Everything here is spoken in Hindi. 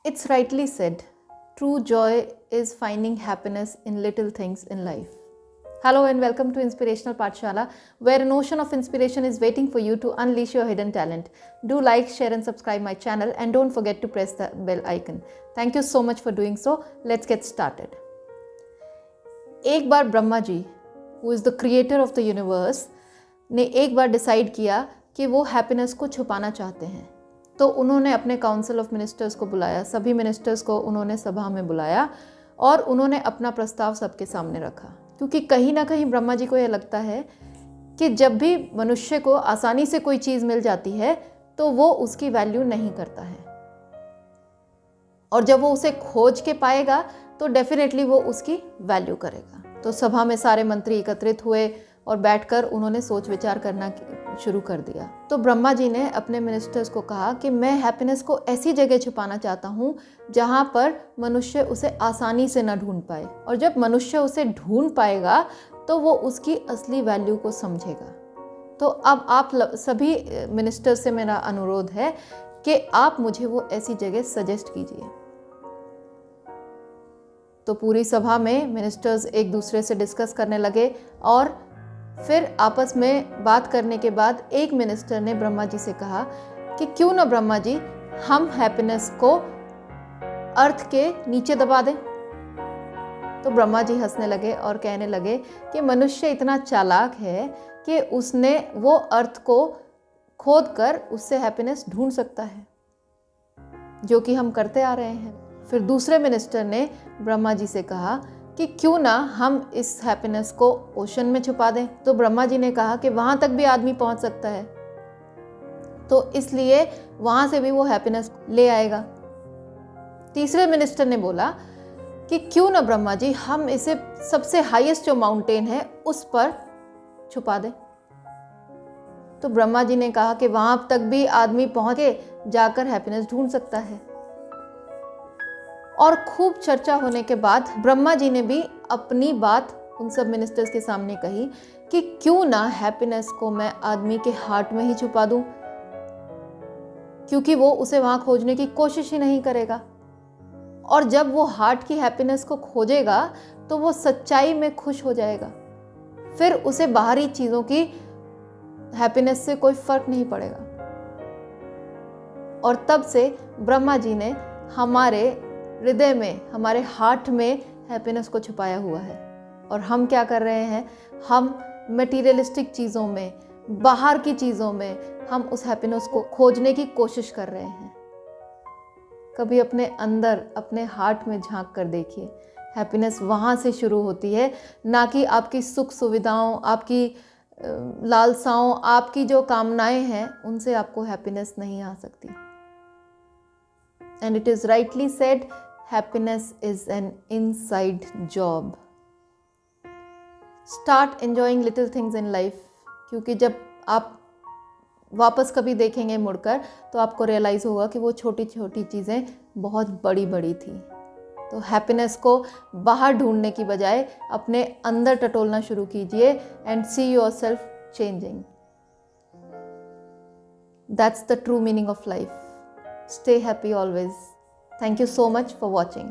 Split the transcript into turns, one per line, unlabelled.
It's rightly said, true joy is finding happiness in little things in life. Hello and welcome to Inspirational Pathshala, where an ocean of inspiration is waiting for you to unleash your hidden talent. Do like, share and subscribe my channel, and don't forget to press the bell icon. Thank you so much for doing so. Let's get started. एक बार Brahma ji, who is the creator of the universe, ने एक बार डिसाइड किया कि वो हैप्पीनेस को छुपाना चाहते हैं। तो उन्होंने अपने काउंसिल ऑफ मिनिस्टर्स को बुलाया, सभी मिनिस्टर्स को उन्होंने सभा में बुलाया और उन्होंने अपना प्रस्ताव सबके सामने रखा। क्योंकि कहीं ना कहीं ब्रह्मा जी को यह लगता है कि जब भी मनुष्य को आसानी से कोई चीज़ मिल जाती है तो वो उसकी वैल्यू नहीं करता है, और जब वो उसे खोज के पाएगा तो डेफिनेटली वो उसकी वैल्यू करेगा। तो सभा में सारे मंत्री एकत्रित हुए और बैठकर उन्होंने सोच विचार करना शुरू कर दिया। तो ब्रह्मा जी ने अपने मिनिस्टर्स को कहा कि मैं हैप्पीनेस को ऐसी जगह छुपाना चाहता हूँ जहाँ पर मनुष्य उसे आसानी से ना ढूंढ पाए, और जब मनुष्य उसे ढूंढ पाएगा तो वो उसकी असली वैल्यू को समझेगा। तो अब आप सभी मिनिस्टर्स से मेरा अनुरोध है कि आप मुझे वो ऐसी जगह सजेस्ट कीजिए। तो पूरी सभा में मिनिस्टर्स एक दूसरे से डिस्कस करने लगे और फिर आपस में बात करने के बाद एक मिनिस्टर ने ब्रह्मा जी से कहा कि क्यों ना ब्रह्मा जी हम हैप्पीनेस को अर्थ के नीचे दबा दें। तो ब्रह्मा जी हंसने लगे और कहने लगे कि मनुष्य इतना चालाक है कि उसने वो अर्थ को खोद कर उससे हैप्पीनेस ढूंढ सकता है, जो कि हम करते आ रहे हैं। फिर दूसरे मिनिस्टर ने ब्रह्मा जी से कहा कि क्यों ना हम इस हैप्पीनेस को ओशन में छुपा दें। तो ब्रह्मा जी ने कहा कि वहाँ तक भी आदमी पहुँच सकता है, तो इसलिए वहाँ से भी वो हैप्पीनेस ले आएगा। तीसरे मिनिस्टर ने बोला कि क्यों ना ब्रह्मा जी हम इसे सबसे हाईएस्ट जो माउंटेन है उस पर छुपा दें। तो ब्रह्मा जी ने कहा कि वहाँ तक भी आदमी पहुँच के जाकर हैप्पीनेस ढूंढ सकता है। और खूब चर्चा होने के बाद ब्रह्मा जी ने भी अपनी बात उन सब मिनिस्टर्स के सामने कही कि क्यों ना हैप्पीनेस को मैं आदमी के हार्ट में ही छुपा दूं, क्योंकि वो उसे वहां खोजने की कोशिश ही नहीं करेगा। और जब वो हार्ट की हैप्पीनेस को खोजेगा तो वो सच्चाई में खुश हो जाएगा, फिर उसे बाहरी चीज़ों की हैप्पीनेस से कोई फर्क नहीं पड़ेगा। और तब से ब्रह्मा जी ने हमारे हृदय में, हमारे हार्ट में हैप्पीनेस को छुपाया हुआ है। और हम क्या कर रहे हैं, हम मटेरियलिस्टिक चीज़ों में, बाहर की चीज़ों में हम उस हैप्पीनेस को खोजने की कोशिश कर रहे हैं। कभी अपने अंदर, अपने हार्ट में झांक कर देखिए, हैप्पीनेस वहाँ से शुरू होती है, ना कि आपकी सुख सुविधाओं, आपकी लालसाओं, आपकी जो कामनाएं हैं उनसे आपको हैप्पीनेस नहीं आ सकती। And it is rightly said, happiness is an inside job. Start enjoying little things in life, क्योंकि जब आप वापस कभी देखेंगे मुड़कर तो आपको रियलाइज़ होगा कि वो छोटी छोटी चीज़ें बहुत बड़ी बड़ी थी। तो हैप्पीनेस को बाहर ढूंढने की बजाय अपने अंदर टटोलना शुरू कीजिए and see yourself changing. That's the true meaning of life. Stay happy always. Thank you so much for watching.